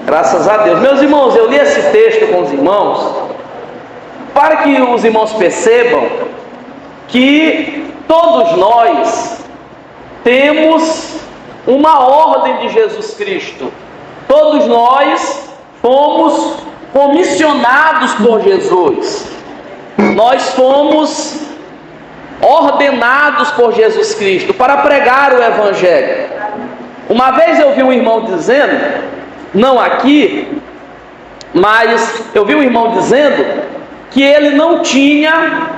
Graças a Deus. Meus irmãos, eu li esse texto com os irmãos para que os irmãos percebam que todos nós temos uma ordem de Jesus Cristo. Todos nós fomos comissionados por Jesus. Nós fomos ordenados por Jesus Cristo para pregar o Evangelho. Uma vez eu vi um irmão dizendo, não aqui, mas eu vi um irmão dizendo que ele não tinha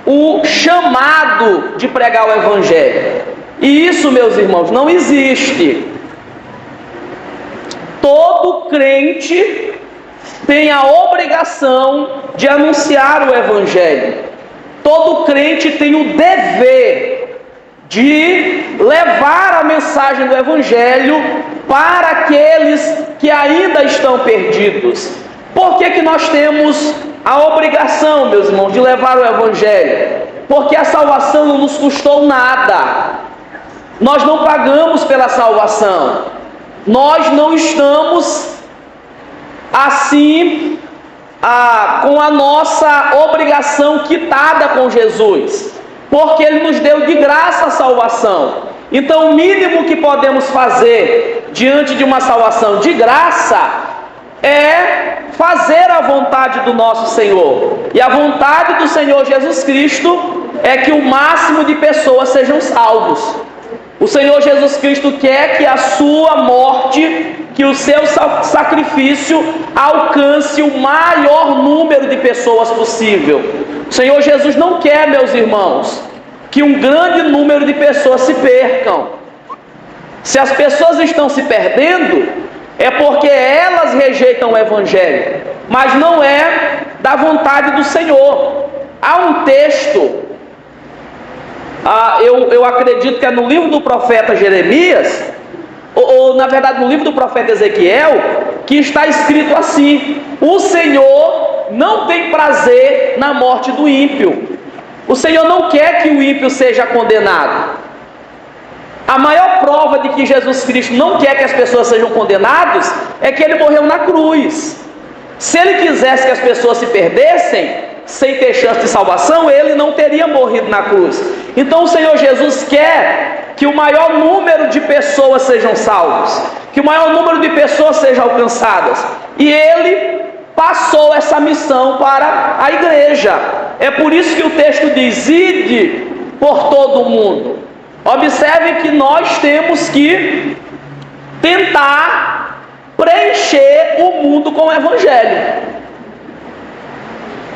o chamado de pregar o Evangelho. E isso, meus irmãos, não existe. Todo crente tem a obrigação de anunciar o Evangelho. Todo crente tem o dever de levar a mensagem do Evangelho para aqueles que ainda estão perdidos. Por que nós temos a obrigação, meus irmãos, de levar o Evangelho? Porque a salvação não nos custou nada. Nós não pagamos pela salvação. Nós não estamos assim com a nossa obrigação quitada com Jesus, porque Ele nos deu de graça a salvação. Então o mínimo que podemos fazer diante de uma salvação de graça é fazer a vontade do nosso Senhor. E a vontade do Senhor Jesus Cristo é que o máximo de pessoas sejam salvos. O Senhor Jesus Cristo quer que a sua morte, que o seu sacrifício alcance o maior número de pessoas possível. O Senhor Jesus não quer, meus irmãos, que um grande número de pessoas se percam. Se as pessoas estão se perdendo, é porque elas rejeitam o Evangelho, mas não é da vontade do Senhor. Há um texto, eu acredito que é no livro do profeta Jeremias, ou na verdade no livro do profeta Ezequiel, que está escrito assim: o Senhor não tem prazer na morte do ímpio. O Senhor não quer que o ímpio seja condenado. A maior prova de que Jesus Cristo não quer que as pessoas sejam condenadas é que Ele morreu na cruz. Se Ele quisesse que as pessoas se perdessem sem ter chance de salvação, Ele não teria morrido na cruz. Então o Senhor Jesus quer que o maior número de pessoas sejam salvas, que o maior número de pessoas sejam alcançadas, e Ele passou essa missão para a igreja. É por isso que o texto diz: ide por todo o mundo. Observe que nós temos que tentar preencher o mundo com o Evangelho.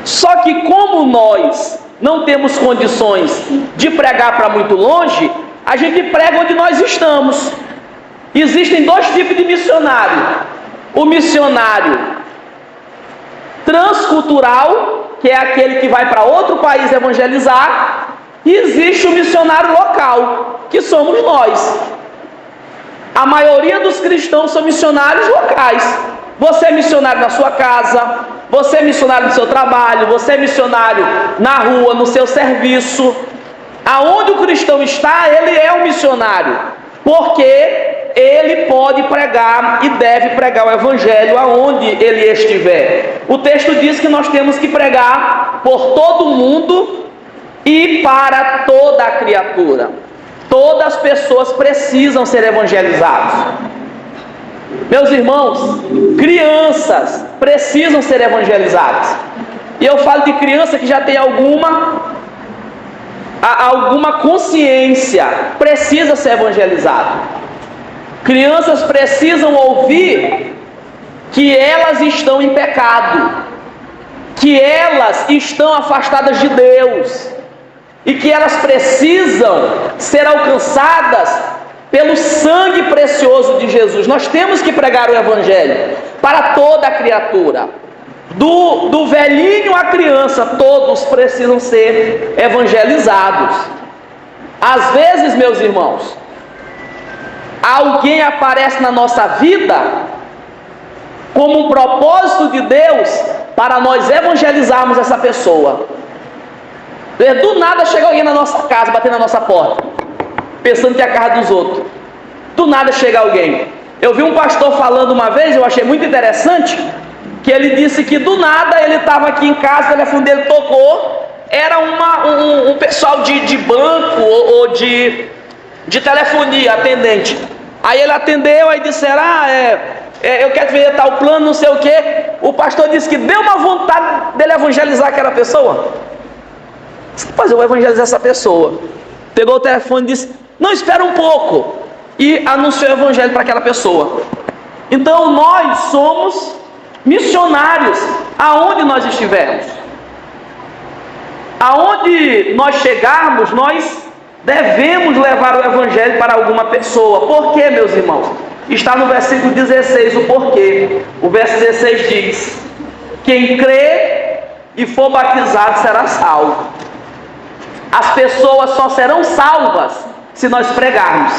Só que como nós não temos condições de pregar para muito longe, a gente prega onde nós estamos. Existem dois tipos de missionário: o missionário transcultural, que é aquele que vai para outro país evangelizar, e existe o missionário local, que somos nós. A maioria dos cristãos são missionários locais. Você é missionário na sua casa, você é missionário no seu trabalho, você é missionário na rua, no seu serviço. Aonde o cristão está, ele é um missionário, porque ele pode pregar e deve pregar o Evangelho aonde ele estiver. O texto diz que nós temos que pregar por todo o mundo e para toda a criatura. Todas as pessoas precisam ser evangelizadas. Meus irmãos, crianças precisam ser evangelizadas. E eu falo de criança que já tem alguma consciência, precisa ser evangelizado. Crianças precisam ouvir que elas estão em pecado, que elas estão afastadas de Deus, e que elas precisam ser alcançadas pelo sangue precioso de Jesus. Nós temos que pregar o Evangelho para toda a criatura, do velhinho à criança, todos precisam ser evangelizados. Às vezes, meus irmãos, alguém aparece na nossa vida como um propósito de Deus para nós evangelizarmos essa pessoa. Do nada chega alguém na nossa casa, batendo na nossa porta, pensando que é a casa dos outros. Do nada chega alguém: Eu vi um pastor falando uma vez, eu achei muito interessante, que ele disse que do nada ele estava aqui em casa, o telefone dele tocou, era um pessoal de banco ou de telefonia, atendente. Aí ele atendeu, aí disseram, eu quero ver tal plano, não sei o que. O pastor disse que deu uma vontade dele evangelizar aquela pessoa. Mas eu vou evangelizar essa pessoa. Pegou o telefone e disse, não, espera um pouco. E anunciou o evangelho para aquela pessoa. Então nós somos missionários aonde nós estivermos. Aonde nós chegarmos, nós devemos levar o evangelho para alguma pessoa. Por quê, meus irmãos? Está no versículo 16 o porquê. O verso 16 diz: quem crê e for batizado será salvo. As pessoas só serão salvas se nós pregarmos.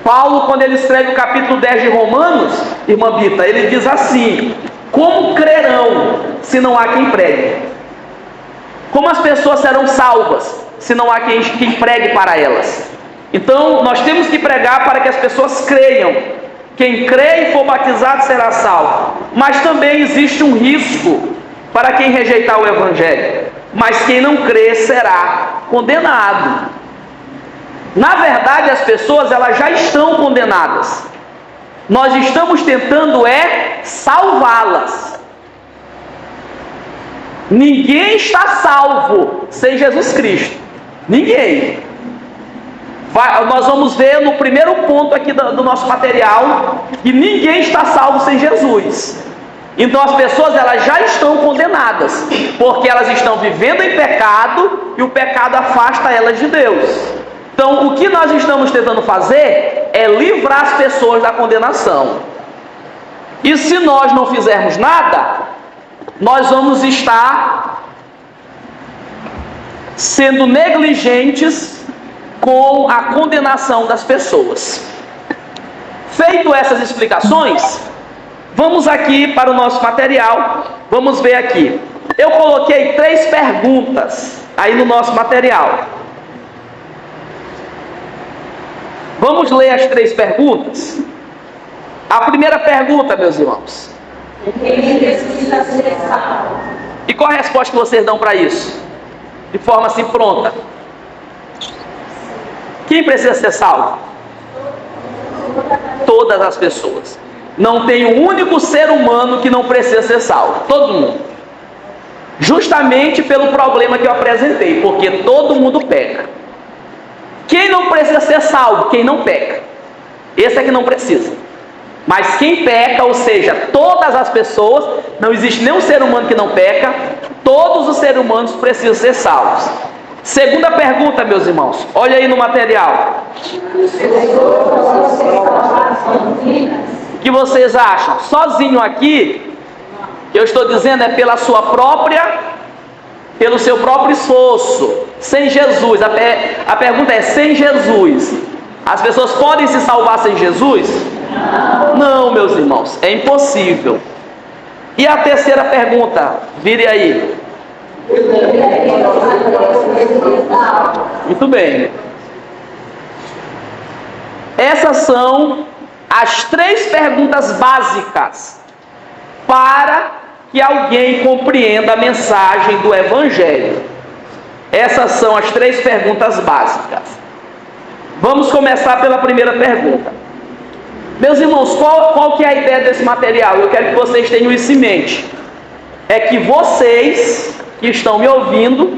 Paulo, quando ele escreve o capítulo 10 de Romanos, irmã Bita, ele diz assim: como crerão se não há quem pregue? Como as pessoas serão salvas se não há quem pregue para elas? Então nós temos que pregar para que as pessoas creiam. Quem crê e for batizado será salvo. Mas também existe um risco para quem rejeitar o evangelho. Mas quem não crê será condenado. Na verdade, as pessoas elas já estão condenadas. Nós estamos tentando salvá-las. Ninguém está salvo sem Jesus Cristo. Ninguém. Nós vamos ver no primeiro ponto aqui do nosso material que ninguém está salvo sem Jesus. Então as pessoas elas já estão condenadas, porque elas estão vivendo em pecado e o pecado afasta elas de Deus. Então o que nós estamos tentando fazer é livrar as pessoas da condenação. E se nós não fizermos nada, nós vamos estar sendo negligentes com a condenação das pessoas. Feito essas explicações, vamos aqui para o nosso material. Vamos ver aqui. Eu coloquei 3 perguntas aí no nosso material. Vamos ler as 3 perguntas. A primeira pergunta, meus irmãos. E qual a resposta que vocês dão para isso? De forma assim pronta. Quem precisa ser salvo? Todas as pessoas. Não tem um único ser humano que não precisa ser salvo. Todo mundo. Justamente pelo problema que eu apresentei. Porque todo mundo peca. Quem não precisa ser salvo? Quem não peca. Esse é que não precisa. Mas quem peca, ou seja, todas as pessoas, não existe nenhum ser humano que não peca, todos os seres humanos precisam ser salvos. Segunda pergunta, meus irmãos, olha aí no material. O que vocês acham? Sozinho aqui, eu estou dizendo é pelo seu próprio esforço, sem Jesus. A pergunta é, sem Jesus, as pessoas podem se salvar sem Jesus? Não, meus irmãos, é impossível. E a terceira pergunta, vire aí. Muito bem. Essas são as 3 perguntas básicas para que alguém compreenda a mensagem do Evangelho. Essas são as 3 perguntas básicas. Vamos começar pela primeira pergunta. Meus irmãos, qual que é a ideia desse material? Eu quero que vocês tenham isso em mente. É que vocês que estão me ouvindo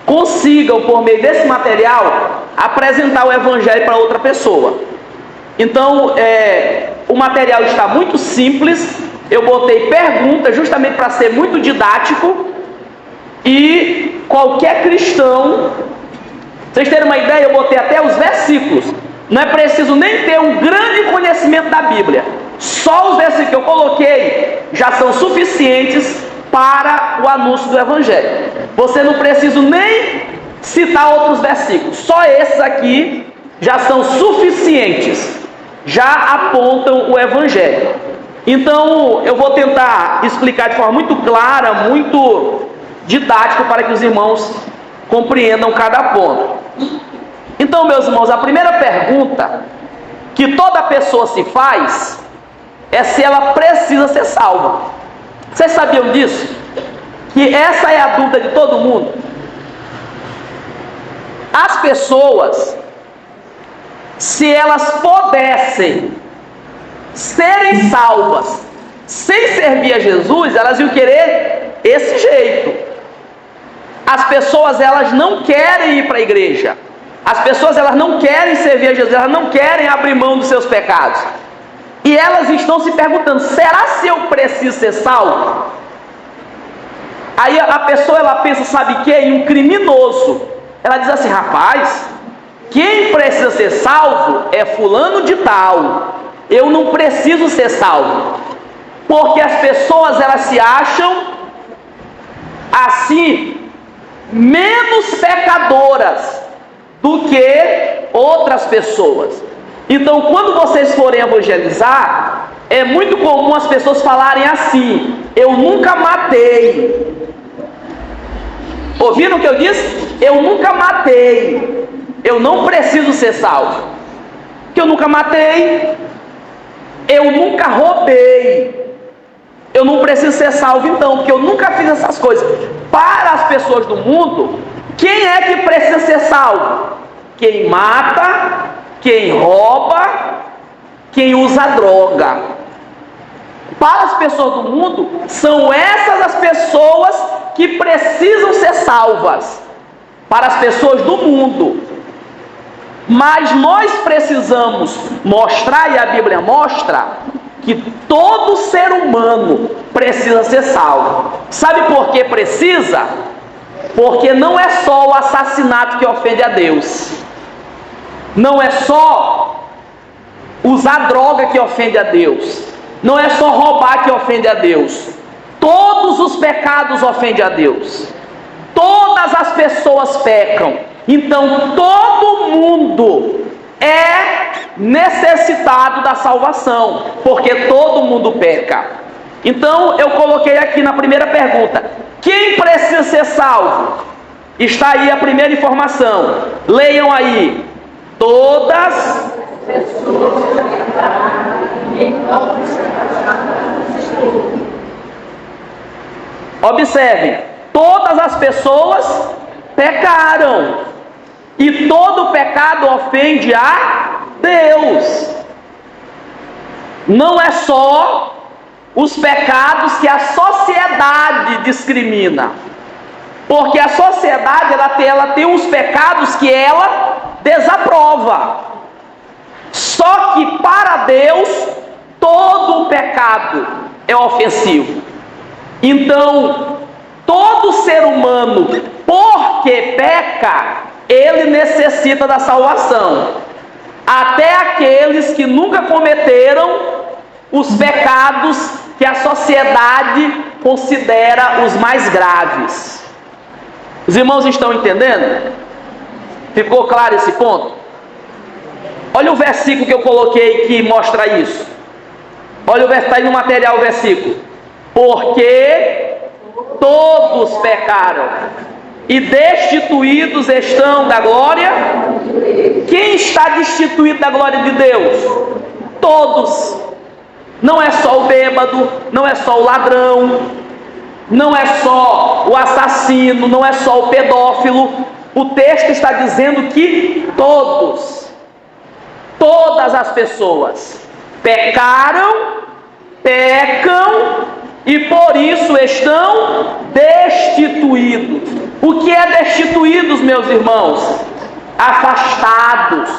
consigam, por meio desse material, apresentar o Evangelho para outra pessoa. Então, o material está muito simples. Eu botei perguntas justamente para ser muito didático. E qualquer cristão, vocês terem uma ideia, eu botei até os versículos. Não é preciso nem ter um grande conhecimento da Bíblia. Só os versículos que eu coloquei já são suficientes para o anúncio do Evangelho. Você não precisa nem citar outros versículos. Só esses aqui já são suficientes. Já apontam o Evangelho. Então eu vou tentar explicar de forma muito clara, muito didática, para que os irmãos compreendam cada ponto. Então, meus irmãos, a primeira pergunta que toda pessoa se faz é se ela precisa ser salva. Vocês sabiam disso? Que essa é a dúvida de todo mundo. As pessoas, se elas pudessem serem salvas sem servir a Jesus, elas iam querer esse jeito. As pessoas, elas não querem ir para a igreja. As pessoas, elas não querem servir a Jesus, elas não querem abrir mão dos seus pecados. E elas estão se perguntando: será se eu preciso ser salvo? Aí a pessoa, ela pensa, sabe o que? Em um criminoso. Ela diz assim: rapaz, quem precisa ser salvo é fulano de tal. Eu não preciso ser salvo. Porque as pessoas, elas se acham assim, menos pecadoras do que outras pessoas. Então, quando vocês forem evangelizar, é muito comum as pessoas falarem assim: eu nunca matei. Ouviram o que eu disse? Eu nunca matei. Eu não preciso ser salvo. Que eu nunca matei. Eu nunca roubei. Eu não preciso ser salvo então, porque eu nunca fiz essas coisas. Para as pessoas do mundo, quem é que precisa ser salvo? Quem mata, quem rouba, quem usa droga. Para as pessoas do mundo, são essas as pessoas que precisam ser salvas. Para as pessoas do mundo. Mas nós precisamos mostrar, e a Bíblia mostra, que todo ser humano precisa ser salvo. Sabe por que precisa? Porque não é só o assassinato que ofende a Deus. Não é só usar droga que ofende a Deus. Não é só roubar que ofende a Deus. Todos os pecados ofendem a Deus. Todas as pessoas pecam. Então todo mundo é necessitado da salvação, porque todo mundo peca. Então eu coloquei aqui na primeira pergunta: quem precisa ser salvo? Está aí a primeira informação. Leiam aí: todas. Observem: todas as pessoas pecaram, e todo pecado ofende a Deus. Não é só os pecados que a sociedade discrimina, porque a sociedade ela tem uns pecados que ela desaprova. Só que para Deus todo o pecado é ofensivo. Então todo ser humano, porque peca, ele necessita da salvação. Até aqueles que nunca cometeram os pecados que a sociedade considera os mais graves. Os irmãos estão entendendo? Ficou claro esse ponto? Olha o versículo que eu coloquei que mostra isso. Olha o versículo, está aí no material o versículo. Porque todos pecaram e destituídos estão da glória. Quem está destituído da glória de Deus? Todos. Não é só o bêbado, não é só o ladrão, não é só o assassino, não é só o pedófilo. O texto está dizendo que todos, todas as pessoas pecaram, pecam e por isso estão destituídos. O que é destituídos, meus irmãos? Afastados.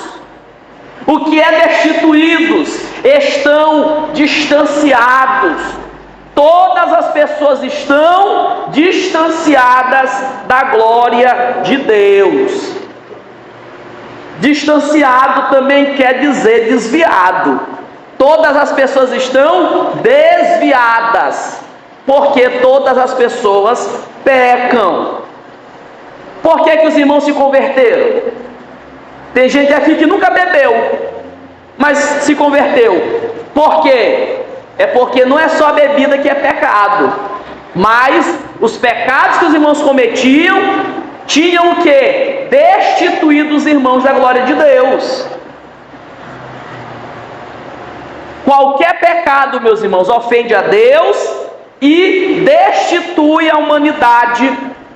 O que é destituídos? Estão distanciados. Todas as pessoas estão distanciadas da glória de Deus. Distanciado também quer dizer desviado. Todas as pessoas estão desviadas, porque todas as pessoas pecam. Por que os irmãos se converteram? Tem gente aqui que nunca bebeu, mas se converteu. Por quê? É porque não é só a bebida que é pecado, mas os pecados que os irmãos cometiam tinham o quê? Destituído os irmãos da glória de Deus. Qualquer pecado, meus irmãos, ofende a Deus e destitui a humanidade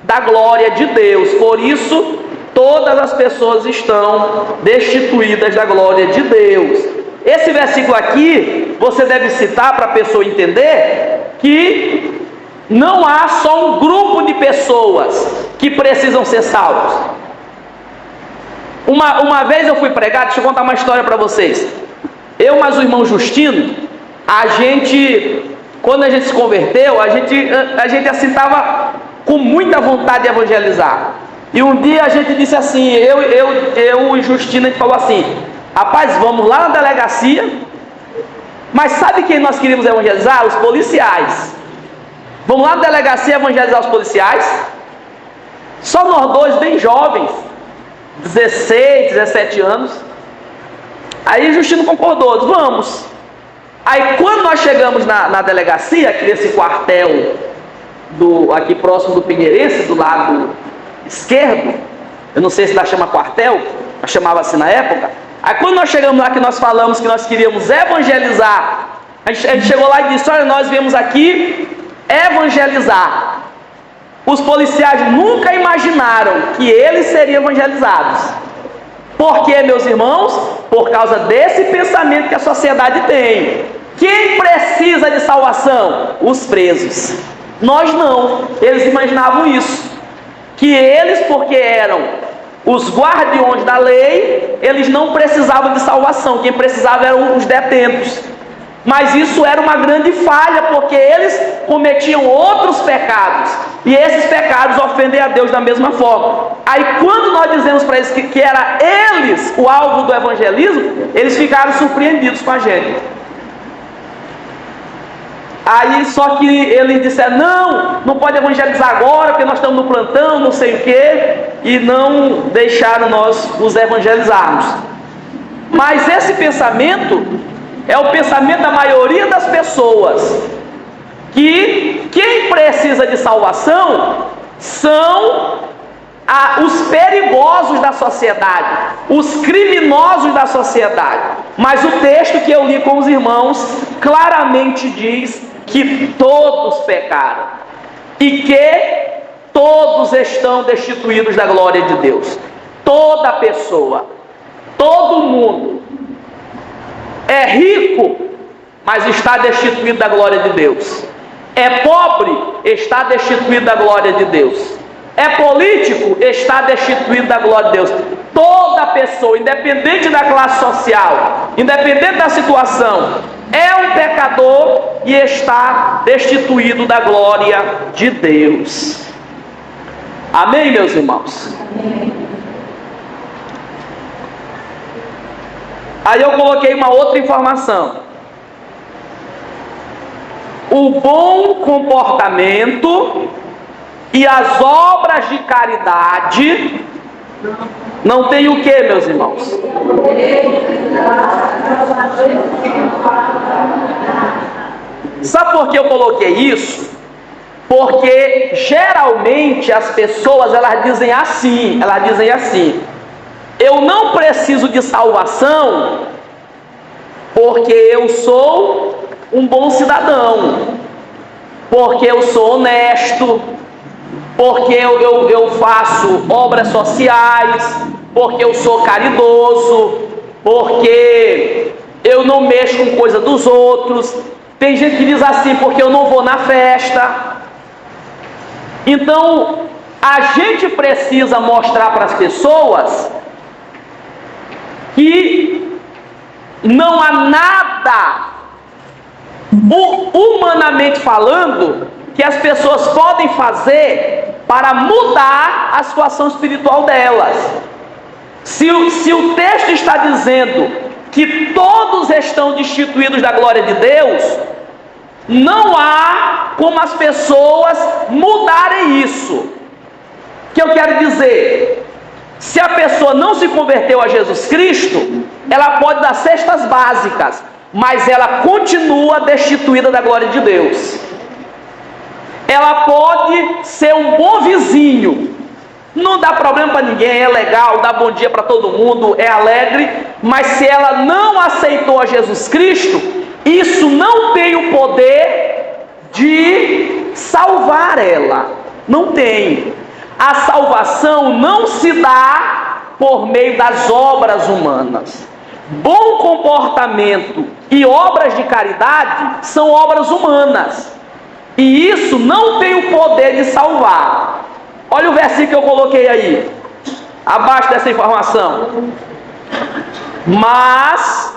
da glória de Deus. Por isso, todas as pessoas estão destituídas da glória de Deus. Esse versículo aqui, você deve citar para a pessoa entender que não há só um grupo de pessoas que precisam ser salvos. Uma vez eu fui pregar, deixa eu contar uma história para vocês. Eu mais o irmão Justino, quando a gente se converteu, a gente assim estava com muita vontade de evangelizar. E um dia a gente disse assim, eu e Justino, a gente falou assim: rapaz, vamos lá na delegacia. Mas sabe quem nós queríamos evangelizar? Os policiais. Vamos lá na delegacia evangelizar os policiais. Só nós dois, bem jovens, 16, 17 anos. Aí Justino concordou, disse, vamos. Aí quando nós chegamos na delegacia, aqui nesse quartel aqui próximo do Pinheirense, do lado esquerdo, eu não sei se dá chama quartel, mas chamava assim na época. Aí quando nós chegamos lá, que nós falamos que nós queríamos evangelizar, a gente chegou lá e disse: olha, nós viemos aqui evangelizar. Os policiais nunca imaginaram que eles seriam evangelizados. Por quê, meus irmãos? Por causa desse pensamento que a sociedade tem. Quem precisa de salvação? Os presos. Nós não. Eles imaginavam isso, que eles, porque eram os guardiões da lei, eles não precisavam de salvação. Quem precisava eram os detentos. Mas isso era uma grande falha, porque eles cometiam outros pecados, e esses pecados ofendem a Deus da mesma forma. Aí quando nós dizemos para eles que era eles o alvo do evangelismo, eles ficaram surpreendidos com a gente. Aí só que eles disseram: não pode evangelizar agora, porque nós estamos no plantão, não sei o quê, e não deixaram nós os evangelizarmos. Mas esse pensamento é o pensamento da maioria das pessoas, que quem precisa de salvação são os perigosos da sociedade, os criminosos da sociedade. Mas o texto que eu li com os irmãos claramente diz que todos pecaram e que todos estão destituídos da glória de Deus. Toda pessoa, todo mundo é rico, mas está destituído da glória de Deus. É pobre, está destituído da glória de Deus. É político, está destituído da glória de Deus. Toda pessoa, independente da classe social, independente da situação, é um pecador e está destituído da glória de Deus. Amém, meus irmãos? Amém. Aí eu coloquei uma outra informação. O bom comportamento e as obras de caridade não tem o que, meus irmãos? Sabe por que eu coloquei isso? Porque geralmente as pessoas elas dizem assim: eu não preciso de salvação porque eu sou um bom cidadão, porque eu sou honesto, porque eu faço obras sociais, porque eu sou caridoso, porque eu não mexo com coisa dos outros. Tem gente que diz assim: porque eu não vou na festa. Então a gente precisa mostrar para as pessoas que não há nada, humanamente falando, que as pessoas podem fazer para mudar a situação espiritual delas. Se o texto está dizendo que todos estão destituídos da glória de Deus, não há como as pessoas mudarem isso. O que eu quero dizer? Se a pessoa não se converteu a Jesus Cristo, ela pode dar cestas básicas, mas ela continua destituída da glória de Deus. Ela pode ser um bom vizinho, não dá problema para ninguém, é legal, dá bom dia para todo mundo, é alegre, mas se ela não aceitou a Jesus Cristo, isso não tem o poder de salvar ela. Não tem. A salvação não se dá por meio das obras humanas. Bom comportamento e obras de caridade são obras humanas. E isso não tem o poder de salvar. Olha o versículo que eu coloquei aí, abaixo dessa informação. Mas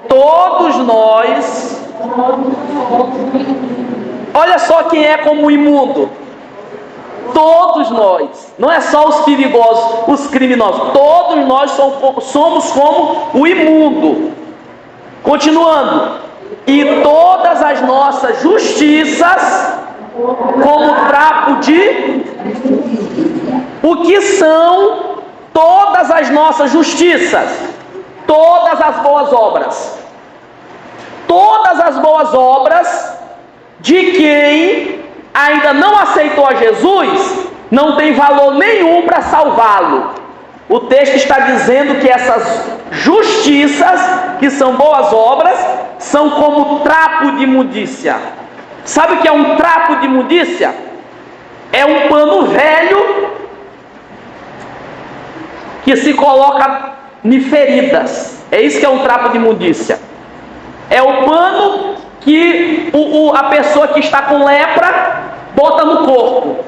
todos nós, olha só quem é como o imundo. Todos nós, não é só os perigosos, os criminosos, todos nós somos como o imundo. Continuando, e todas as nossas justiças como trapo de... O que são todas as nossas justiças? Todas as boas obras. Todas as boas obras de quem ainda não aceitou a Jesus, não tem valor nenhum para salvá-lo. O texto está dizendo que essas justiças, que são boas obras, são como trapo de imundícia. Sabe o que é um trapo de imundícia? É um pano velho que se coloca em feridas. É isso que é um trapo de imundícia. É o pano que a pessoa que está com lepra bota no corpo.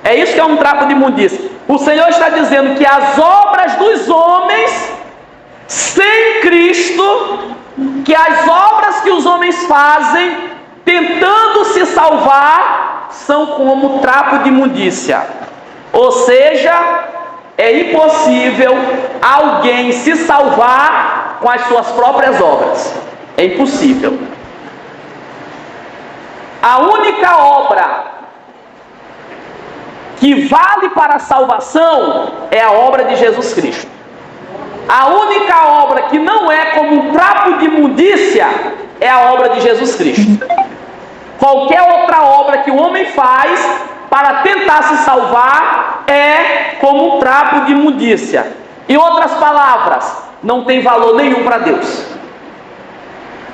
É isso que é um trapo de imundícia. O Senhor está dizendo que as obras dos homens sem Cristo, que as obras que os homens fazem tentando se salvar, são como trapo de imundícia. Ou seja, é impossível alguém se salvar com as suas próprias obras. É impossível. A única obra que vale para a salvação é a obra de Jesus Cristo. A única obra que não é como um trapo de imundícia é a obra de Jesus Cristo. Qualquer outra obra que o homem faz para tentar se salvar é como um trapo de imundícia. Em outras palavras, não tem valor nenhum para Deus.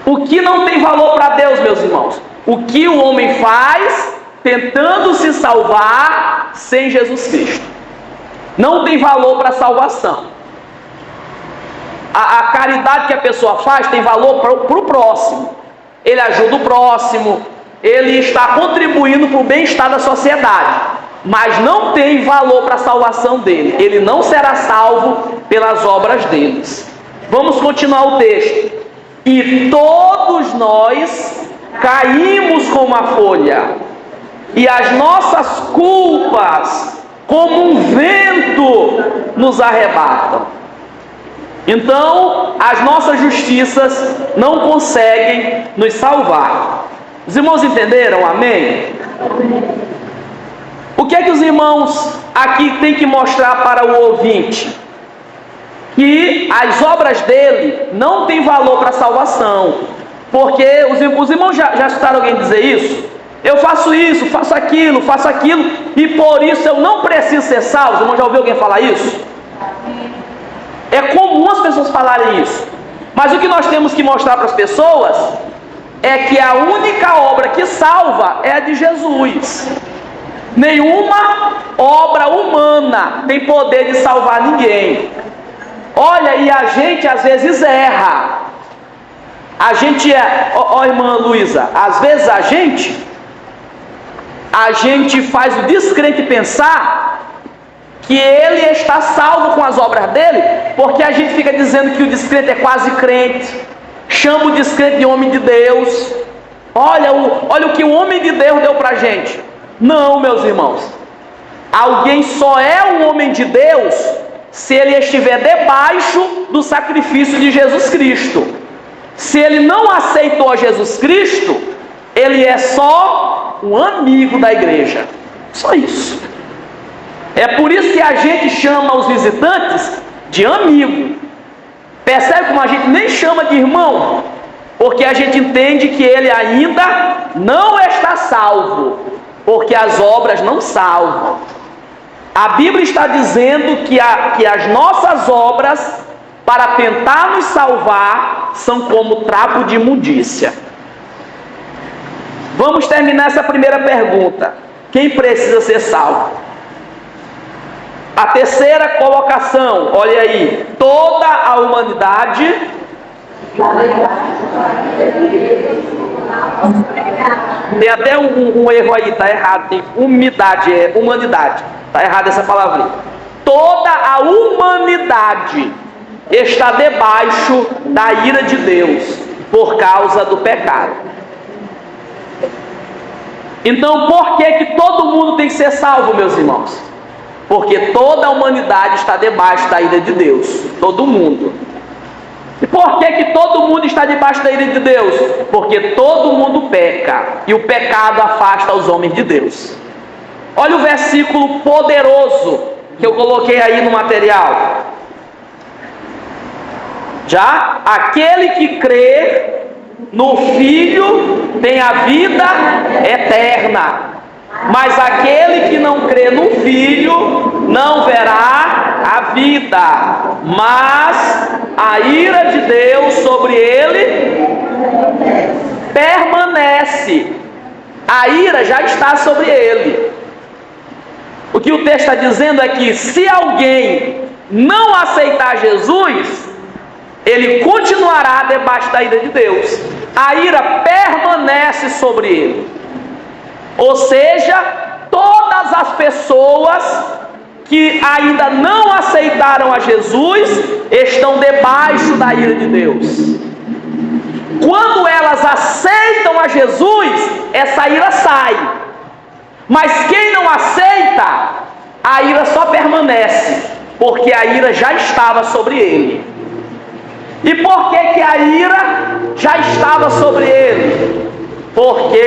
O que não tem valor para Deus, meus irmãos? O que o homem faz tentando se salvar sem Jesus Cristo. Não tem valor para a salvação. A caridade que a pessoa faz tem valor para o próximo. Ele ajuda o próximo, ele está contribuindo para o bem-estar da sociedade, mas não tem valor para a salvação dele. Ele não será salvo pelas obras deles. Vamos continuar o texto. E todos nós caímos como a folha, e as nossas culpas, como um vento, nos arrebatam. Então, as nossas justiças não conseguem nos salvar. Os irmãos entenderam? Amém? O que é que os irmãos aqui têm que mostrar para o ouvinte? Que as obras dele não têm valor para a salvação. Porque os irmãos já escutaram alguém dizer isso? Eu faço isso, faço aquilo, e por isso eu não preciso ser salvo. Os irmãos já ouviu alguém falar isso? É comum as pessoas falarem isso. Mas o que nós temos que mostrar para as pessoas é que a única obra que salva é a de Jesus. Nenhuma obra humana tem poder de salvar ninguém. Olha, e a gente às vezes erra. A gente irmã Luísa, às vezes a gente faz o descrente pensar que ele está salvo com as obras dele, porque a gente fica dizendo que o descrente é quase crente, chama o descrente de homem de Deus. Olha o que o homem de Deus deu para a gente. Não, meus irmãos, alguém só é um homem de Deus se ele estiver debaixo do sacrifício de Jesus Cristo. Se ele não aceitou a Jesus Cristo, ele é só um amigo da igreja. Só isso. É por isso que a gente chama os visitantes de amigo. Percebe como a gente nem chama de irmão? Porque a gente entende que ele ainda não está salvo, porque as obras não salvam. A Bíblia está dizendo que as nossas obras, para tentar nos salvar, são como trapo de imundícia. Vamos terminar essa primeira pergunta. Quem precisa ser salvo? A terceira colocação, olha aí, toda a humanidade. Tem até um erro aí, tá errado, tem umidade, é humanidade, tá errado essa palavra. Toda a humanidade está debaixo da ira de Deus por causa do pecado. Então, por que todo mundo tem que ser salvo, meus irmãos? Porque toda a humanidade está debaixo da ira de Deus, todo mundo. E por que todo mundo está debaixo da ira de Deus? Porque todo mundo peca, e o pecado afasta os homens de Deus. Olha o versículo poderoso que eu coloquei aí no material. Já aquele que crê no Filho tem a vida eterna, mas aquele que não crê no Filho não verá a vida, mas a ira de Deus sobre ele permanece. A ira já está sobre ele. O que o texto está dizendo é que se alguém não aceitar Jesus, ele continuará debaixo da ira de Deus. A ira permanece sobre ele. Ou seja, todas as pessoas que ainda não aceitaram a Jesus estão debaixo da ira de Deus. Quando elas aceitam a Jesus, essa ira sai. Mas quem não aceita, a ira só permanece, porque a ira já estava sobre ele. E por que a ira já estava sobre ele? Porque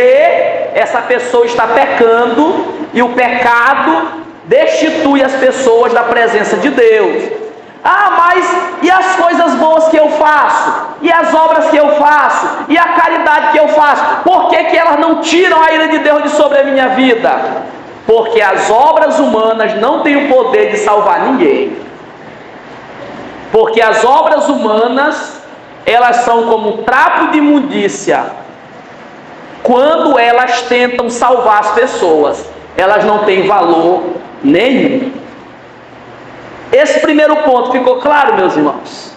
essa pessoa está pecando, e o pecado destitui as pessoas da presença de Deus. Ah, mas e as coisas boas que eu faço? E as obras que eu faço? E a caridade que eu faço? Por que elas não tiram a ira de Deus de sobre a minha vida? Porque as obras humanas não têm o poder de salvar ninguém. Porque as obras humanas, elas são como um trapo de imundícia. Quando elas tentam salvar as pessoas, elas não têm valor nenhum. Esse primeiro ponto ficou claro, meus irmãos?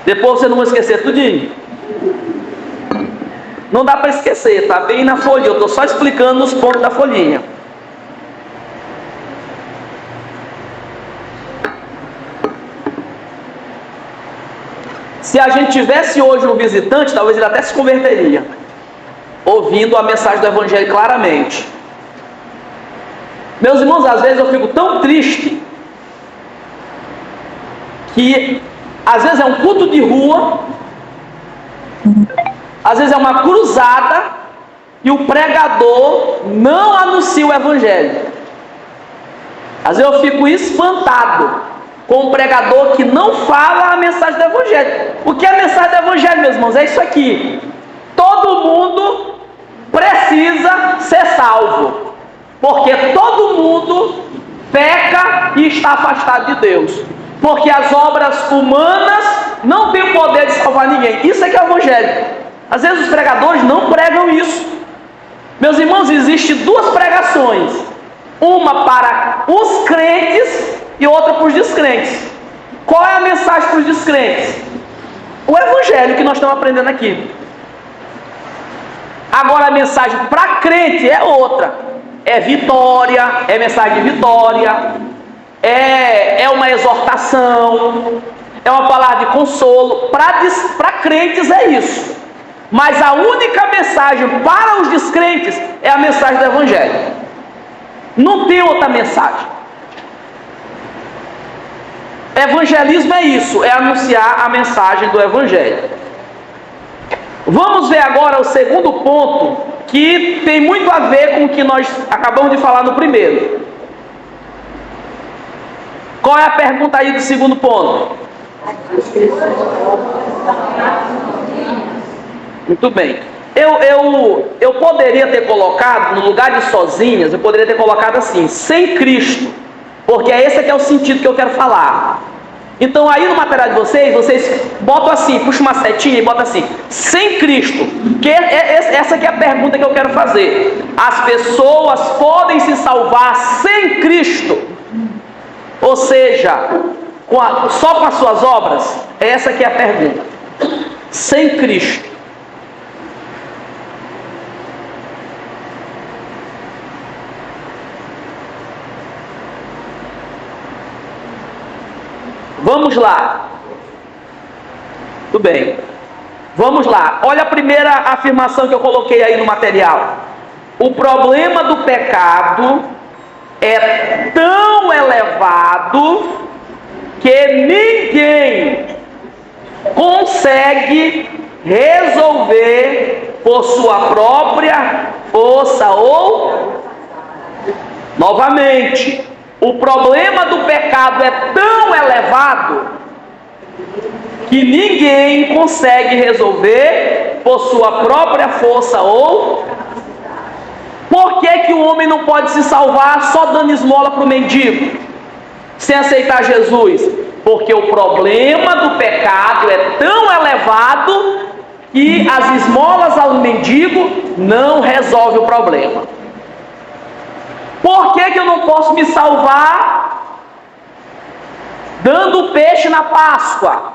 Depois vocês não vão esquecer tudinho. Não dá para esquecer, tá bem na folhinha. Eu estou só explicando os pontos da folhinha. Se a gente tivesse hoje um visitante, talvez ele até se converteria, ouvindo a mensagem do Evangelho claramente. Meus irmãos, às vezes eu fico tão triste que às vezes é um culto de rua, às vezes é uma cruzada, e o pregador não anuncia o Evangelho. Às vezes eu fico espantado com um pregador que não fala a mensagem do Evangelho. O que é a mensagem do Evangelho, meus irmãos? É isso aqui: todo mundo precisa ser salvo, porque todo mundo peca e está afastado de Deus, porque as obras humanas não têm o poder de salvar ninguém. Isso é que é o Evangelho. Às vezes os pregadores não pregam isso. Meus irmãos, existem duas pregações: uma para os crentes e outra para os descrentes. Qual é a mensagem para os descrentes? O Evangelho que nós estamos aprendendo aqui. Agora a mensagem para crente é outra. É vitória, é mensagem de vitória, é uma exortação, é uma palavra de consolo. Para crentes é isso. Mas a única mensagem para os descrentes é a mensagem do Evangelho. Não tem outra mensagem. Evangelismo é isso, é anunciar a mensagem do Evangelho. Vamos ver agora o segundo ponto, que tem muito a ver com o que nós acabamos de falar no primeiro. Qual é a pergunta aí do segundo ponto? Muito bem. Eu poderia ter colocado, no lugar de sozinhas, eu poderia ter colocado assim: sem Cristo. Porque esse aqui é o sentido que eu quero falar. Então aí no material de vocês botam assim, puxa uma setinha e botam assim, sem Cristo. Essa aqui é a pergunta que eu quero fazer. As pessoas podem se salvar sem Cristo? Ou seja, só com as suas obras? Essa aqui é a pergunta. Sem Cristo. Vamos lá. Tudo bem. Vamos lá. Olha a primeira afirmação que eu coloquei aí no material. O problema do pecado é tão elevado que ninguém consegue resolver por sua própria força ou... Novamente. O problema do pecado é tão elevado que ninguém consegue resolver por sua própria força ou... Por que o homem não pode se salvar só dando esmola para o mendigo, sem aceitar Jesus? Porque o problema do pecado é tão elevado que as esmolas ao mendigo não resolvem o problema. Por que eu não posso me salvar dando peixe na Páscoa?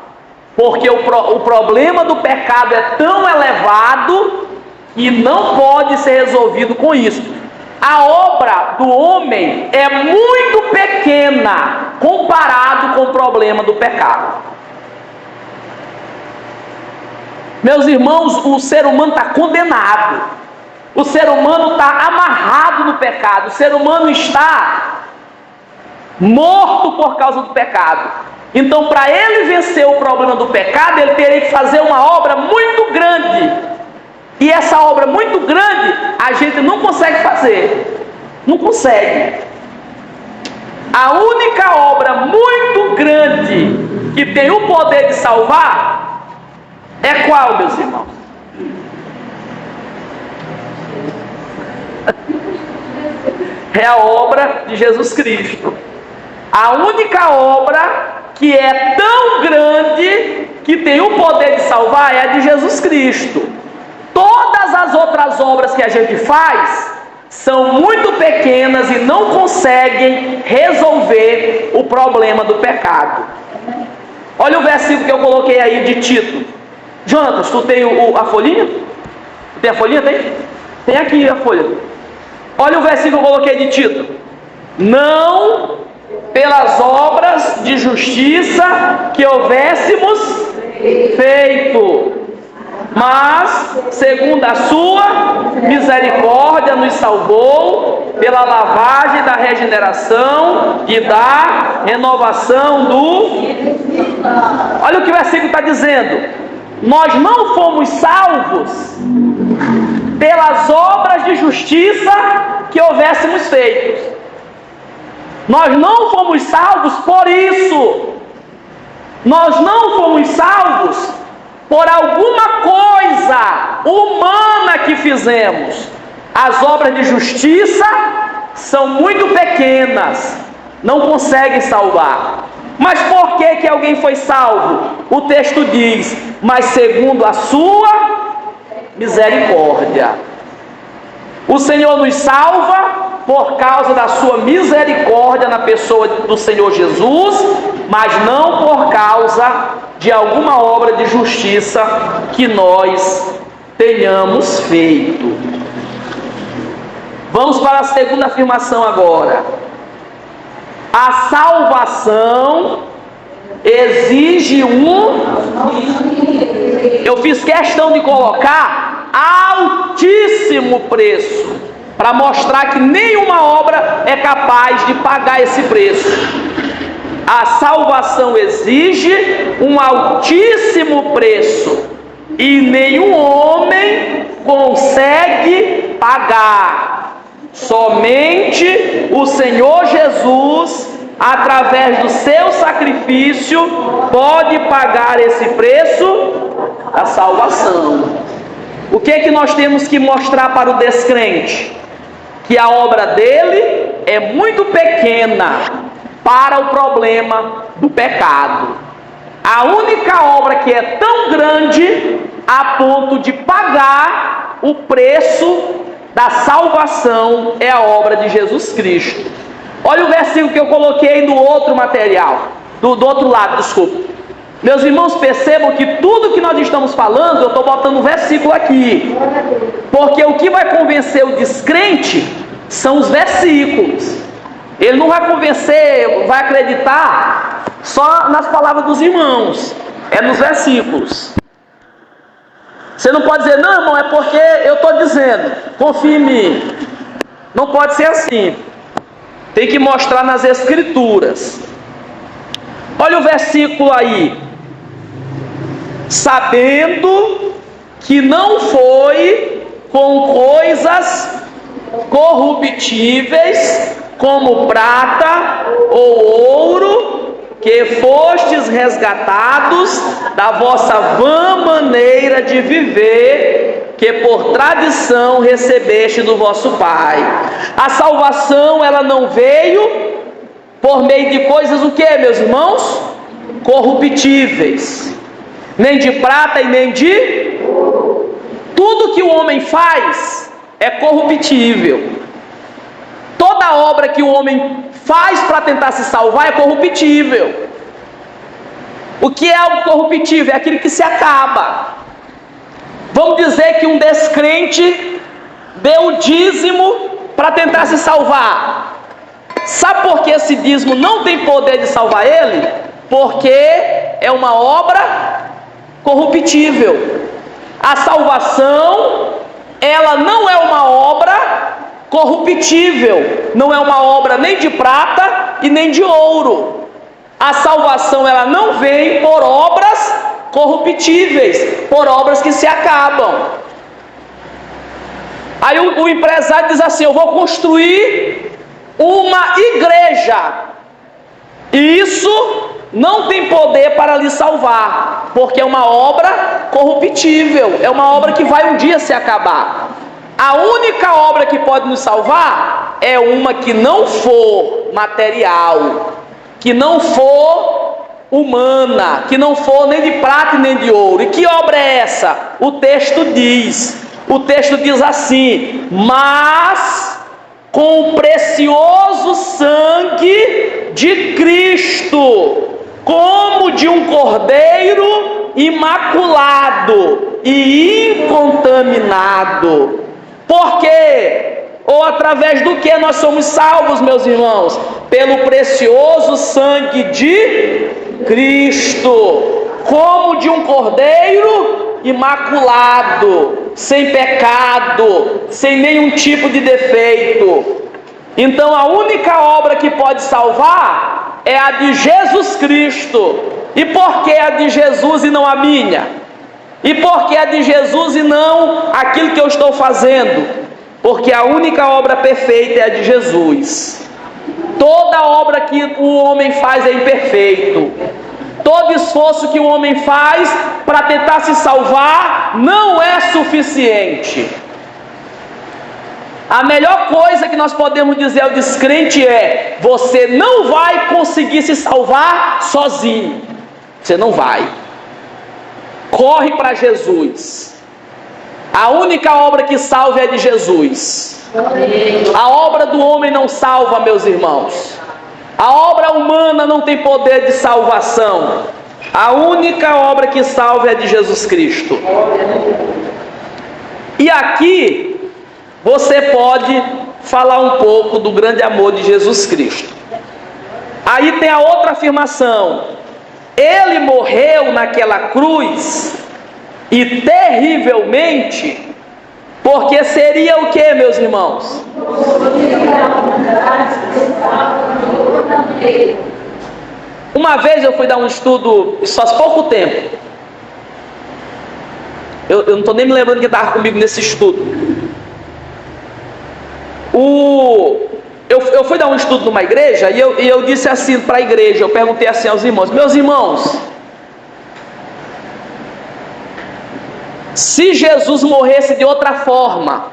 Porque o problema do pecado é tão elevado que não pode ser resolvido com isso. A obra do homem é muito pequena comparado com o problema do pecado. Meus irmãos, o ser humano está condenado. O ser humano está amarrado no pecado. O ser humano está morto por causa do pecado. Então, para ele vencer o problema do pecado, ele teria que fazer uma obra muito grande. E essa obra muito grande, a gente não consegue fazer. Não consegue. A única obra muito grande que tem o poder de salvar é qual, meus irmãos? É a obra de Jesus Cristo. A única obra que é tão grande que tem o poder de salvar é a de Jesus Cristo. Todas as outras obras que a gente faz são muito pequenas e não conseguem resolver o problema do pecado. Olha o versículo que eu coloquei aí de Tito. Jonatas, tu tem a folhinha? Tem a folhinha? Tem aqui a folha. Olha o versículo que eu coloquei de Tito. Não pelas obras de justiça que houvéssemos feito, mas segundo a sua misericórdia nos salvou pela lavagem da regeneração e da renovação do... Olha o que o versículo está dizendo. Nós não fomos salvos pelas obras de justiça que houvéssemos feito. Nós não fomos salvos por isso. Nós não fomos salvos por alguma coisa humana que fizemos. As obras de justiça são muito pequenas, não conseguem salvar. Mas por que alguém foi salvo? O texto diz, mas segundo a sua misericórdia. O Senhor nos salva por causa da sua misericórdia na pessoa do Senhor Jesus, mas não por causa de alguma obra de justiça que nós tenhamos feito. Vamos para a segunda afirmação agora. A salvação exige eu fiz questão de colocar altíssimo preço, para mostrar que nenhuma obra é capaz de pagar esse preço. A salvação exige um altíssimo preço e nenhum homem consegue pagar. Somente o Senhor Jesus, através do seu sacrifício, pode pagar esse preço da salvação. O que é que nós temos que mostrar para o descrente? Que a obra dele é muito pequena para o problema do pecado. A única obra que é tão grande a ponto de pagar o preço da salvação é a obra de Jesus Cristo. Olha o versículo que eu coloquei no outro material, do outro lado, desculpa. Meus irmãos, percebam que tudo que nós estamos falando, eu estou botando um versículo aqui, porque o que vai convencer o descrente são os versículos. Ele não vai convencer, vai acreditar só nas palavras dos irmãos, é nos versículos. Você não pode dizer, não, irmão, é porque eu estou dizendo, confia em mim. Não pode ser assim. Tem que mostrar nas escrituras. Olha o versículo aí. Sabendo que não foi com coisas corruptíveis, como prata ou ouro, que fostes resgatados da vossa vã maneira de viver, que por tradição recebeste do vosso Pai. A salvação, ela não veio por meio de coisas o que, meus irmãos? Corruptíveis, nem de prata e nem de... Tudo que o homem faz é corruptível. Toda obra que o homem faz para tentar se salvar é corruptível. O que é algo corruptível? É aquilo que se acaba. Vamos dizer que um descrente deu o dízimo para tentar se salvar. Sabe por que esse dízimo não tem poder de salvar ele? Porque é uma obra corruptível. A salvação, ela não é uma obra corruptível, não é uma obra nem de prata e nem de ouro. A salvação, ela não vem por obras corruptíveis, por obras que se acabam. Aí o empresário diz assim, eu vou construir uma igreja, e isso não tem poder para lhe salvar, porque é uma obra corruptível, é uma obra que vai um dia se acabar. A única obra que pode nos salvar é uma que não for material, que não for humana, que não for nem de prata e nem de ouro. E que obra é essa? O texto diz assim, mas com o precioso sangue de Cristo, como de um cordeiro imaculado e incontaminado. Por quê? Ou através do que nós somos salvos, meus irmãos? Pelo precioso sangue de Cristo, como de um cordeiro imaculado, sem pecado, sem nenhum tipo de defeito. Então a única obra que pode salvar é a de Jesus Cristo. E por que a de Jesus e não a minha? E por que a de Jesus e não aquilo que eu estou fazendo? Porque a única obra perfeita é a de Jesus. Toda obra que o homem faz é imperfeito. Todo esforço que o homem faz para tentar se salvar não é suficiente. A melhor coisa que nós podemos dizer ao descrente é: você não vai conseguir se salvar sozinho. Você não vai. Corre para Jesus. A única obra que salva é a de Jesus. A obra do homem não salva, meus irmãos. A obra humana não tem poder de salvação. A única obra que salva é a de Jesus Cristo. E aqui você pode falar um pouco do grande amor de Jesus Cristo. Aí tem a outra afirmação: ele morreu naquela cruz, e terrivelmente, porque seria o que, meus irmãos? Uma vez eu fui dar um estudo, isso faz pouco tempo, eu não estou nem me lembrando que estava comigo nesse estudo. Eu fui dar um estudo numa igreja e eu disse assim para a igreja, eu perguntei assim aos irmãos: meus irmãos, se Jesus morresse de outra forma,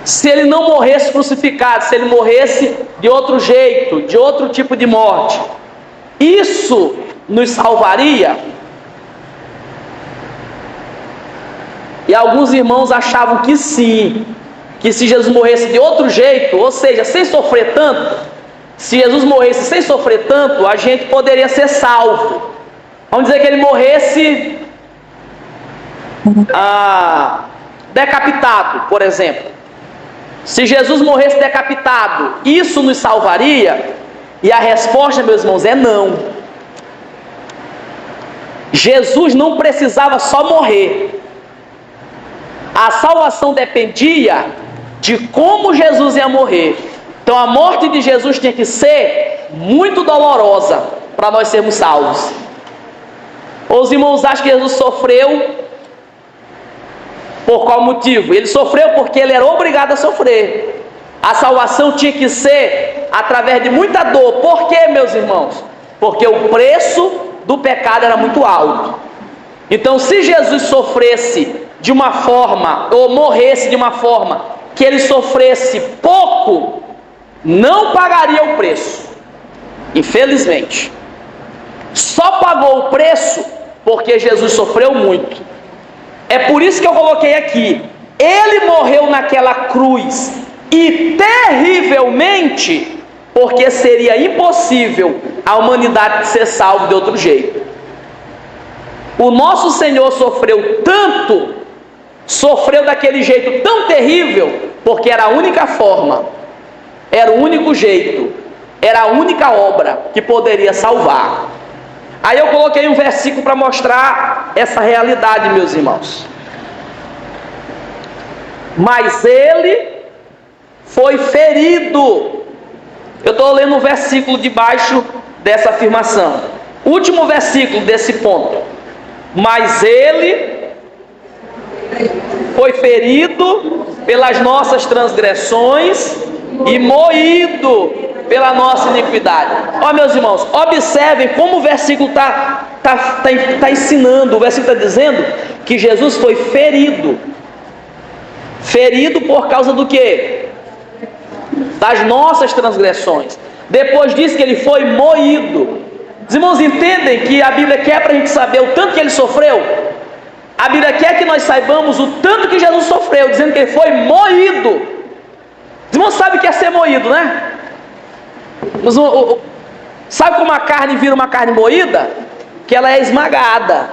se ele não morresse crucificado, se ele morresse de outro jeito, de outro tipo de morte, isso nos salvaria? E alguns irmãos achavam que sim, que se Jesus morresse de outro jeito, ou seja, sem sofrer tanto, se Jesus morresse sem sofrer tanto, a gente poderia ser salvo. Vamos dizer que ele morresse decapitado, por exemplo. Se Jesus morresse decapitado, isso nos salvaria? E a resposta, meus irmãos, é não. Jesus não precisava só morrer. A salvação dependia de como Jesus ia morrer. Então a morte de Jesus tinha que ser muito dolorosa para nós sermos salvos. Ou os irmãos acham que Jesus sofreu por qual motivo? Ele sofreu porque ele era obrigado a sofrer. A salvação tinha que ser através de muita dor. Por quê, meus irmãos? Porque o preço do pecado era muito alto. Então, se Jesus sofresse de uma forma, ou morresse de uma forma, que ele sofresse pouco, não pagaria o preço. Infelizmente. Só pagou o preço porque Jesus sofreu muito. É por isso que eu coloquei aqui. Ele morreu naquela cruz, e terrivelmente, porque seria impossível a humanidade ser salva de outro jeito. O nosso Senhor sofreu tanto, sofreu daquele jeito tão terrível, porque era a única forma, era o único jeito, era a única obra que poderia salvar. Aí eu coloquei um versículo para mostrar essa realidade, meus irmãos. Mas ele foi ferido. Eu estou lendo um versículo debaixo dessa afirmação. Último versículo desse ponto. Mas ele foi ferido pelas nossas transgressões e moído pela nossa iniquidade. Ó, meus irmãos, observem como o versículo está ensinando. O versículo está dizendo que Jesus foi ferido. Ferido por causa do quê? Das nossas transgressões. Depois diz que ele foi moído. Os irmãos entendem que a Bíblia quer para a gente saber o tanto que ele sofreu? A Bíblia quer que nós saibamos o tanto que Jesus sofreu, dizendo que ele foi moído. Os irmãos sabem o que é ser moído, né? Sabe como a carne vira uma carne moída? Que ela é esmagada.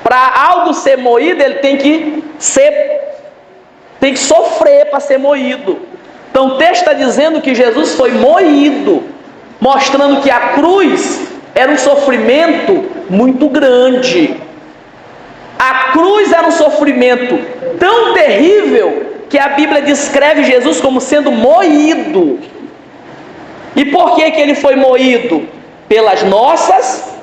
Para algo ser moído, ele tem que sofrer para ser moído. Então o texto está dizendo que Jesus foi moído, mostrando que a cruz era um sofrimento muito grande. A cruz era um sofrimento tão terrível que a Bíblia descreve Jesus como sendo moído. E por que ele foi moído? Pelas nossas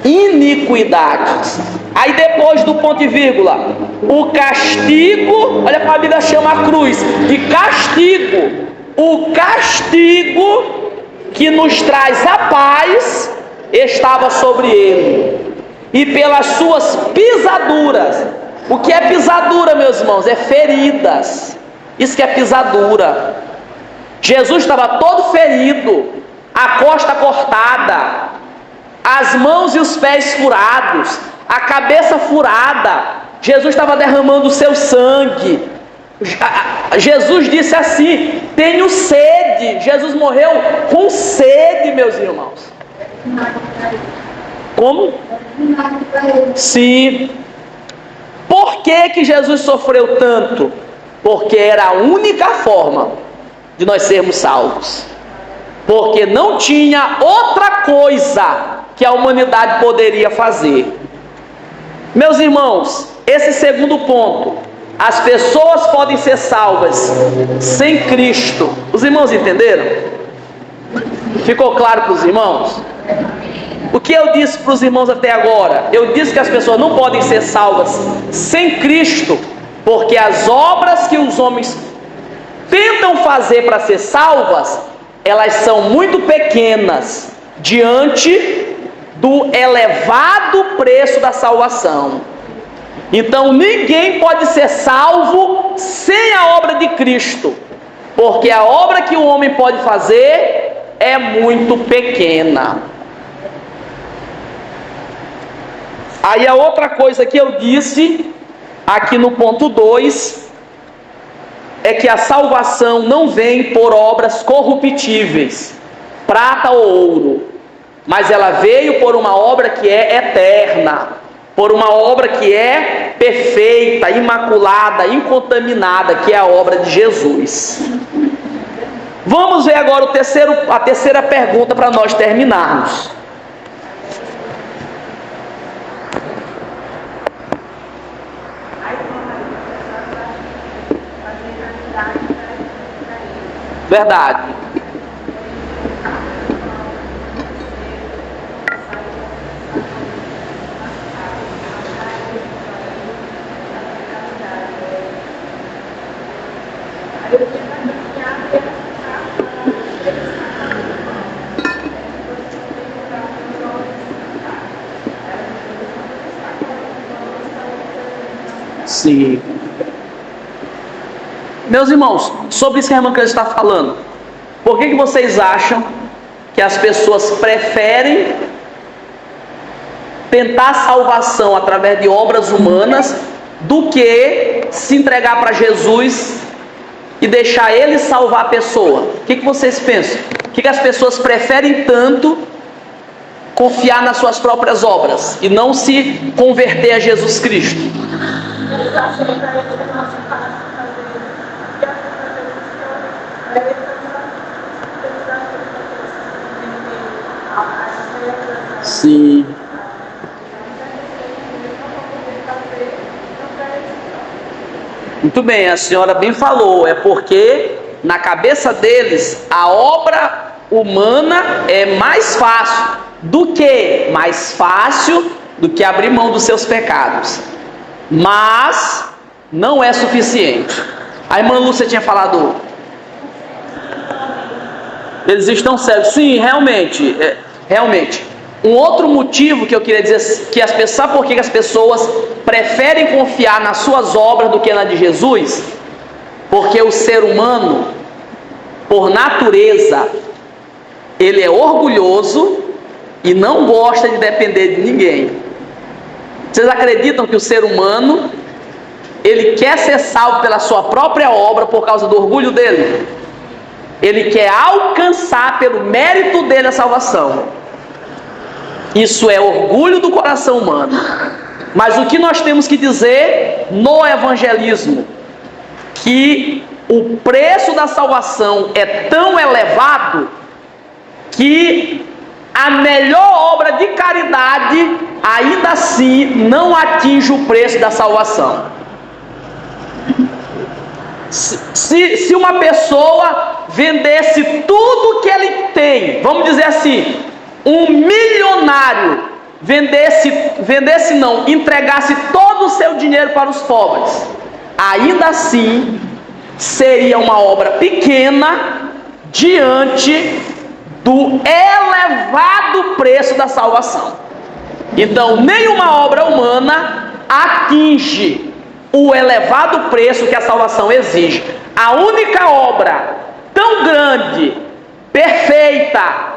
iniquidades. Aí depois do ponto e vírgula, o castigo, olha como a Bíblia chama a cruz de castigo. O castigo que nos traz a paz estava sobre ele, e pelas suas pisaduras. O que é pisadura, meus irmãos? É feridas. Isso que é pisadura. Jesus estava todo ferido, a costa cortada, as mãos e os pés furados, a cabeça furada. Jesus estava derramando o seu sangue. Jesus disse assim: tenho sede. Jesus morreu com sede, meus irmãos. Como? Sim. Por que Jesus sofreu tanto? Porque era a única forma de nós sermos salvos. Porque não tinha outra coisa que a humanidade poderia fazer. Meus irmãos, esse segundo ponto, as pessoas podem ser salvas sem Cristo. Os irmãos entenderam? Ficou claro para os irmãos? O que eu disse para os irmãos até agora? Eu disse que as pessoas não podem ser salvas sem Cristo, porque as obras que os homens tentam fazer para ser salvas, elas são muito pequenas diante do elevado preço da salvação. Então ninguém pode ser salvo sem a obra de Cristo, porque a obra que o homem pode fazer é muito pequena. Aí a outra coisa que eu disse aqui no ponto 2 é que a salvação não vem por obras corruptíveis, prata ou ouro, mas ela veio por uma obra que é eterna, por uma obra que é perfeita, imaculada, incontaminada, que é a obra de Jesus. Vamos ver agora a terceira pergunta para nós terminarmos. Verdade. Sim. Meus irmãos, sobre isso que a irmã Cláudia está falando, por que vocês acham que as pessoas preferem tentar salvação através de obras humanas do que se entregar para Jesus e deixar Ele salvar a pessoa? O que vocês pensam? Por que as pessoas preferem tanto confiar nas suas próprias obras e não se converter a Jesus Cristo? Sim. Muito bem, a senhora bem falou, é porque na cabeça deles a obra humana é mais fácil do que abrir mão dos seus pecados, mas não é suficiente. A irmã Lúcia tinha falado, eles estão cegos. Sim, realmente. Um outro motivo que eu queria dizer, que as pessoas, sabe por que as pessoas preferem confiar nas suas obras do que na de Jesus? Porque o ser humano, por natureza, ele é orgulhoso e não gosta de depender de ninguém. Vocês acreditam que o ser humano, ele quer ser salvo pela sua própria obra por causa do orgulho dele? Ele quer alcançar pelo mérito dele a salvação. Isso é orgulho do coração humano. Mas o que nós temos que dizer no evangelismo? Que o preço da salvação é tão elevado que a melhor obra de caridade ainda assim não atinge o preço da salvação. Se uma pessoa vendesse tudo que ele tem, vamos dizer assim, um milionário entregasse todo o seu dinheiro para os pobres, ainda assim seria uma obra pequena diante do elevado preço da salvação. Então, nenhuma obra humana atinge o elevado preço que a salvação exige. A única obra tão grande, perfeita,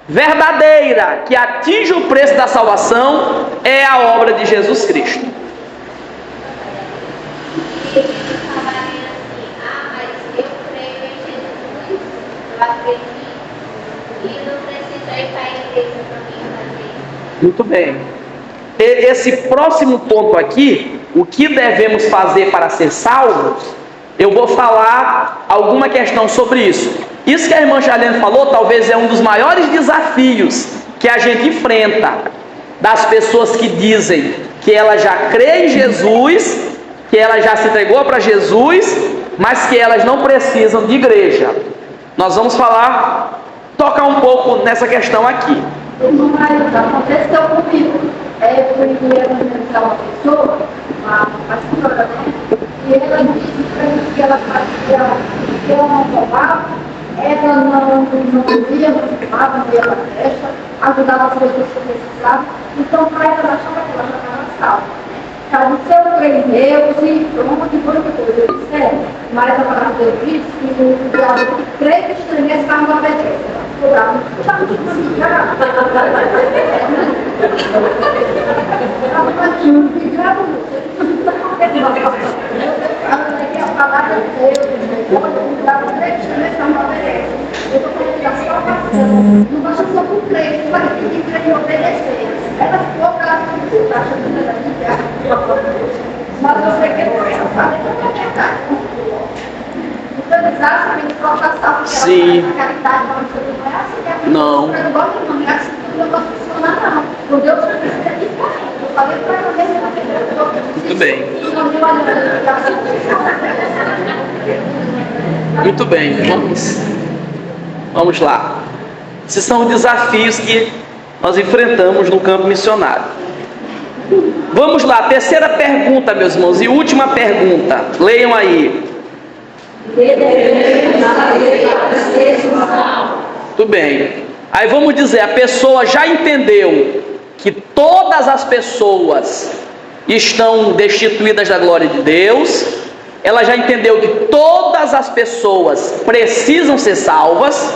verdadeira, que atinge o preço da salvação é a obra de Jesus Cristo. Muito bem. Esse próximo ponto aqui, o que devemos fazer para ser salvos, eu vou falar alguma questão sobre isso. Isso que a irmã Charlene falou, talvez é um dos maiores desafios que a gente enfrenta, das pessoas que dizem que ela já crê em Jesus, que ela já se entregou para Jesus, mas que elas não precisam de igreja. Nós vamos tocar um pouco nessa questão aqui. Aconteceu comigo. Eu fui evangelizar uma pessoa, uma senhora, né? E ela disse para mim que ela fazia, que ela não tomava, ela não vivia, não fumava, não ia para a festa, ajudava as pessoas que precisavam. Então, para ela, achava que ela já estava salva. Ela disse, eu creio em Deus e pronto, e foi o que eu disse, mas a palavra de Deus diz que o diabo crê que estranha estava na obediência. A palavra de Deus, eu estava acreditando nessa obediência. Eu estou falando da salvação. Não basta só por crer, mas tem que crer e obedecer. Ela ficou para ela está achando que ela mas eu sei que eu falei que é verdade. Então eles acham que troca salvo Sim. caridade, não é assim. Não. Não é assim que não vai funcionar, não. O Deus vai ser diferente. Eu falei para ela mesmo. Muito bem. Muito bem, vamos lá. Esses são desafios que nós enfrentamos no campo missionário. Vamos lá, terceira pergunta, meus irmãos, e última pergunta. Leiam aí. Muito bem. Aí vamos dizer, a pessoa já entendeu que todas as pessoas estão destituídas da glória de Deus. Ela já entendeu que todas as pessoas precisam ser salvas.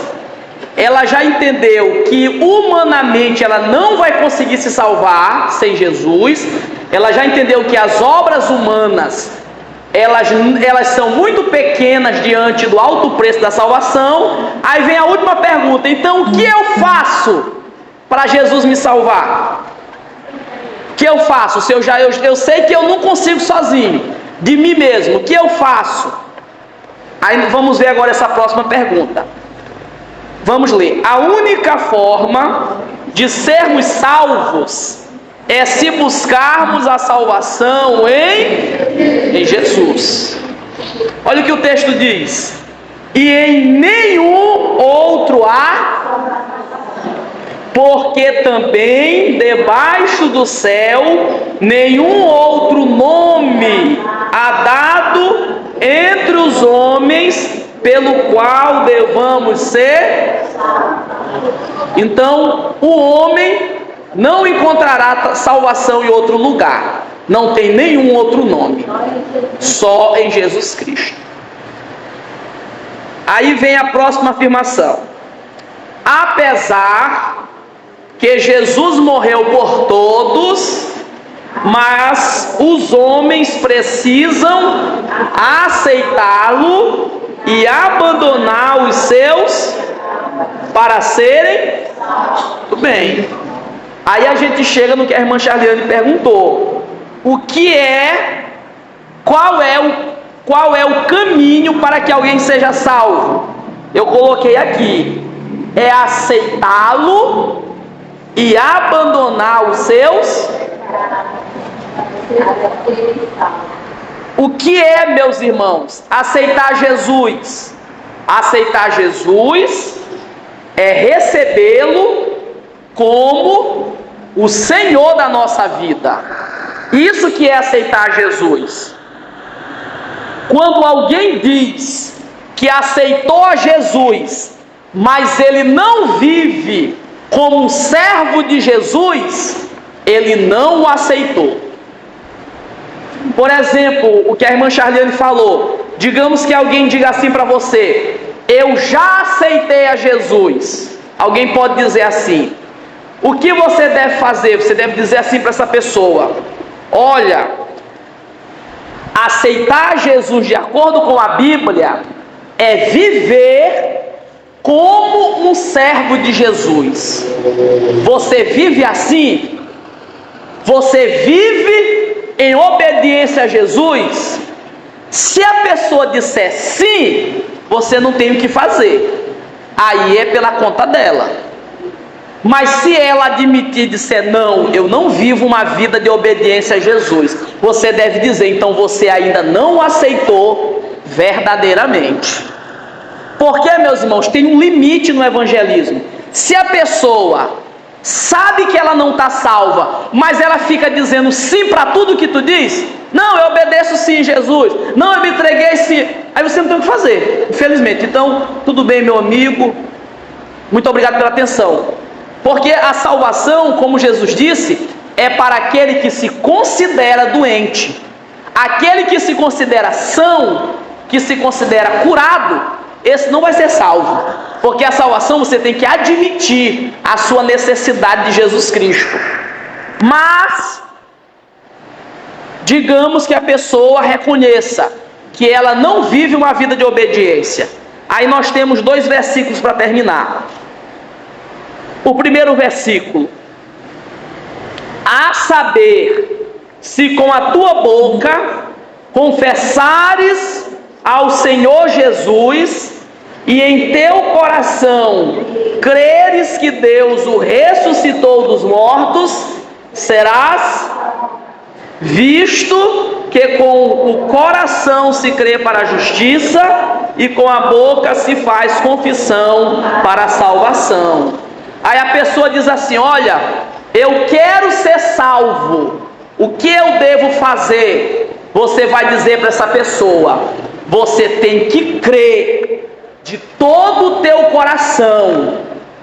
Ela já entendeu que humanamente ela não vai conseguir se salvar sem Jesus. Ela já entendeu que as obras humanas elas são muito pequenas diante do alto preço da salvação. Aí vem a última pergunta: então o que eu faço para Jesus me salvar? O que eu faço? Se eu sei que eu não consigo sozinho, de mim mesmo, o que eu faço? Aí vamos ver agora essa próxima pergunta. Vamos ler. A única forma de sermos salvos é se buscarmos a salvação em Jesus. Olha o que o texto diz: e em nenhum outro há, porque também debaixo do céu nenhum outro nome há dado entre os homens pelo qual devamos ser. Então o homem não encontrará salvação em outro lugar. Não tem nenhum outro nome, só em Jesus Cristo. Aí vem a próxima afirmação: apesar que Jesus morreu por todos, mas os homens precisam aceitá-lo e abandonar os seus para serem. Tudo bem. Aí a gente chega no que a irmã Charliane perguntou: qual é o caminho para que alguém seja salvo? Eu coloquei aqui: é aceitá-lo e abandonar os seus. O que é, meus irmãos, aceitar Jesus? Aceitar Jesus é recebê-lo como o Senhor da nossa vida. Isso que é aceitar Jesus. Quando alguém diz que aceitou a Jesus, mas ele não vive como um servo de Jesus, ele não o aceitou. Por exemplo, o que a irmã Charliane falou: digamos que alguém diga assim para você: eu já aceitei a Jesus. Alguém pode dizer assim: o que você deve fazer? Você deve dizer assim para essa pessoa: olha, aceitar Jesus de acordo com a Bíblia é viver como um servo de Jesus. Você vive assim? Você vive em obediência a Jesus? Se a pessoa disser sim, você não tem o que fazer. Aí é pela conta dela. Mas se ela admitir e disser não, eu não vivo uma vida de obediência a Jesus, você deve dizer: então você ainda não aceitou verdadeiramente. Porque, meus irmãos, tem um limite no evangelismo. Se a pessoa sabe que ela não está salva, mas ela fica dizendo sim para tudo que tu diz: não, eu obedeço sim, Jesus, não, eu me entreguei sim, aí você não tem o que fazer, infelizmente. Então, tudo bem, meu amigo, muito obrigado pela atenção. Porque a salvação, como Jesus disse, é para aquele que se considera doente. Aquele que se considera são, que se considera curado, esse não vai ser salvo. Porque a salvação você tem que admitir a sua necessidade de Jesus Cristo. Mas, digamos que a pessoa reconheça que ela não vive uma vida de obediência. Aí nós temos 2 versículos para terminar. O primeiro versículo: a saber, se com a tua boca confessares ao Senhor Jesus e em teu coração creres que Deus o ressuscitou dos mortos, serás, visto que com o coração se crê para a justiça e com a boca se faz confissão para a salvação. Aí a pessoa diz assim: olha, eu quero ser salvo, o que eu devo fazer? Você vai dizer para essa pessoa: você tem que crer de todo o teu coração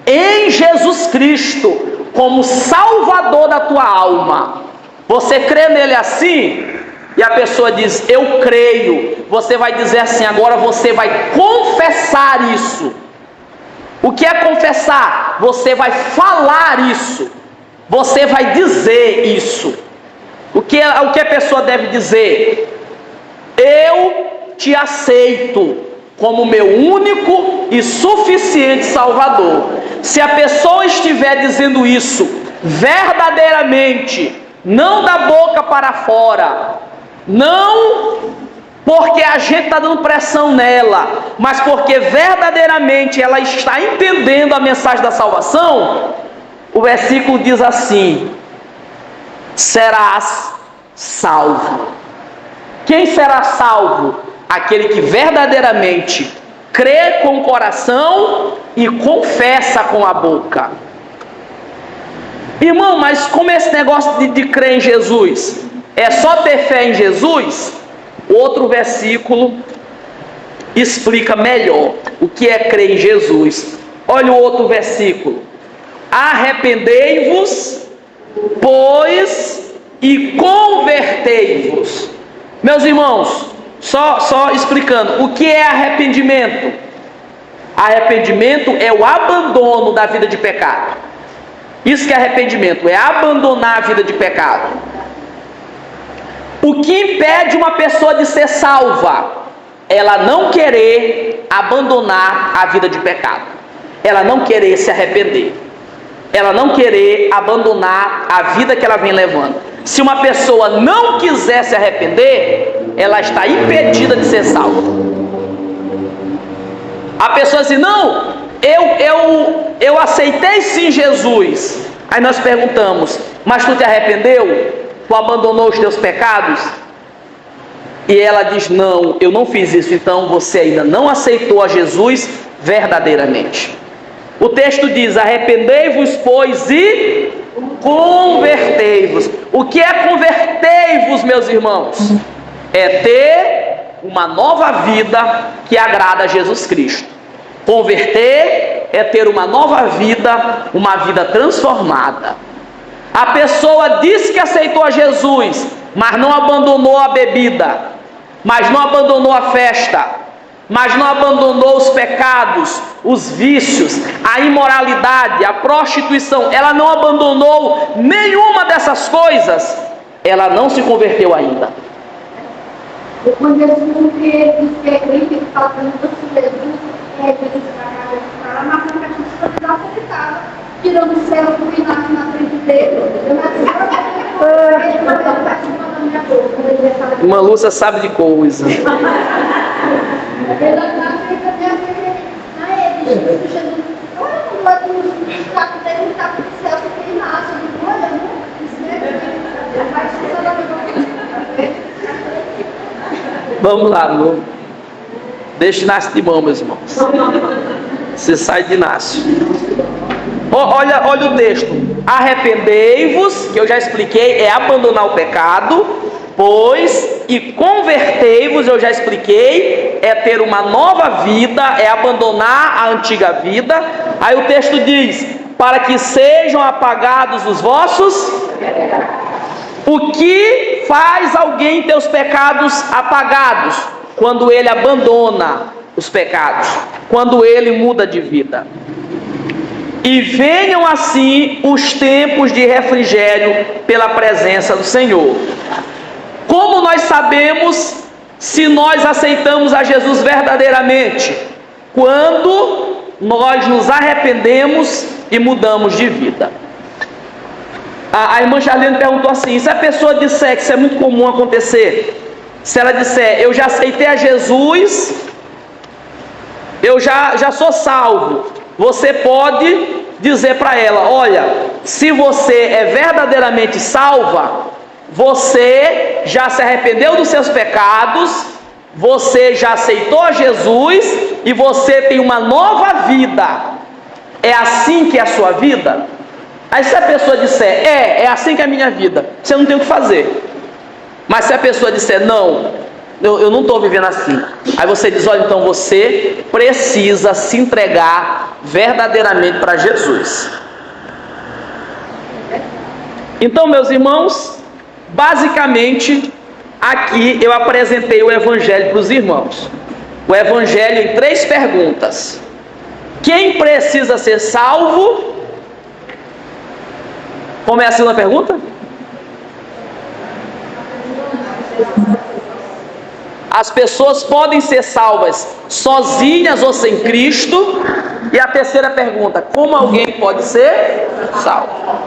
em Jesus Cristo como Salvador da tua alma. Você crê nele assim? E a pessoa diz: eu creio. Você vai dizer assim: agora você vai confessar isso. O que é confessar? Você vai falar isso. Você vai dizer isso. O que a pessoa deve dizer? Eu te aceito como meu único e suficiente Salvador. Se a pessoa estiver dizendo isso verdadeiramente, não da boca para fora, não porque a gente está dando pressão nela, mas porque verdadeiramente ela está entendendo a mensagem da salvação, o versículo diz assim: serás salvo. Quem será salvo? Aquele que verdadeiramente crê com o coração e confessa com a boca. Irmão, mas como esse negócio de crer em Jesus? É só ter fé em Jesus? Outro versículo explica melhor o que é crer em Jesus. Olha o outro versículo: arrependei-vos, pois, e convertei-vos. Meus irmãos, só explicando, o que é arrependimento? Arrependimento é o abandono da vida de pecado. Isso que é arrependimento, é abandonar a vida de pecado. O que impede uma pessoa de ser salva? Ela não querer abandonar a vida de pecado, ela não querer se arrepender, ela não querer abandonar a vida que ela vem levando. Se uma pessoa não quiser se arrepender, ela está impedida de ser salva. A pessoa diz: não, eu aceitei sim Jesus. Aí nós perguntamos: mas tu te arrependeu? Tu abandonou os teus pecados? E ela diz: não, eu não fiz isso. Então você ainda não aceitou a Jesus verdadeiramente. O texto diz: arrependei-vos, pois, e convertei-vos. O que é convertei-vos, meus irmãos? É ter uma nova vida que agrada a Jesus Cristo. Converter é ter uma nova vida, uma vida transformada. A pessoa disse que aceitou a Jesus, mas não abandonou a bebida, mas não abandonou a festa, mas não abandonou os pecados, os vícios, a imoralidade, a prostituição. Ela não abandonou nenhuma dessas coisas. Ela não se converteu ainda. Depois Jesus que é crente, ele fala para Jesus, Jesus para casa de cara, mas não quer descansar porque ele estava tirando o céu do final na frente dele. Uma Lúcia sabe de coisa. Vamos lá, Lu. Deixa Inácio de mão, meus irmãos. Você sai de Inácio. Olha o texto. Arrependei-vos, que eu já expliquei, é abandonar o pecado. Pois, e convertei-vos, eu já expliquei, é ter uma nova vida, é abandonar a antiga vida. Aí o texto diz: para que sejam apagados os vossos. O que faz alguém ter os pecados apagados? Quando ele abandona os pecados, quando ele muda de vida. E venham assim os tempos de refrigério pela presença do Senhor. Como nós sabemos se nós aceitamos a Jesus verdadeiramente? Quando nós nos arrependemos e mudamos de vida. A irmã Charlene perguntou assim: se a pessoa disser, que isso é muito comum acontecer, se ela disser, eu já aceitei a Jesus, eu já sou salvo, você pode dizer para ela: olha, se você é verdadeiramente salva, você já se arrependeu dos seus pecados, você já aceitou a Jesus e você tem uma nova vida. É assim que é a sua vida? Aí se a pessoa disser, é assim que é a minha vida, você não tem o que fazer. Mas se a pessoa disser, não, eu não estou vivendo assim, aí você diz, olha, então você precisa se entregar verdadeiramente para Jesus. Então, meus irmãos, basicamente, aqui eu apresentei o Evangelho para os irmãos. O Evangelho em 3 perguntas. Quem precisa ser salvo? Como é a segunda pergunta? As pessoas podem ser salvas sozinhas ou sem Cristo? E a terceira pergunta: como alguém pode ser salvo?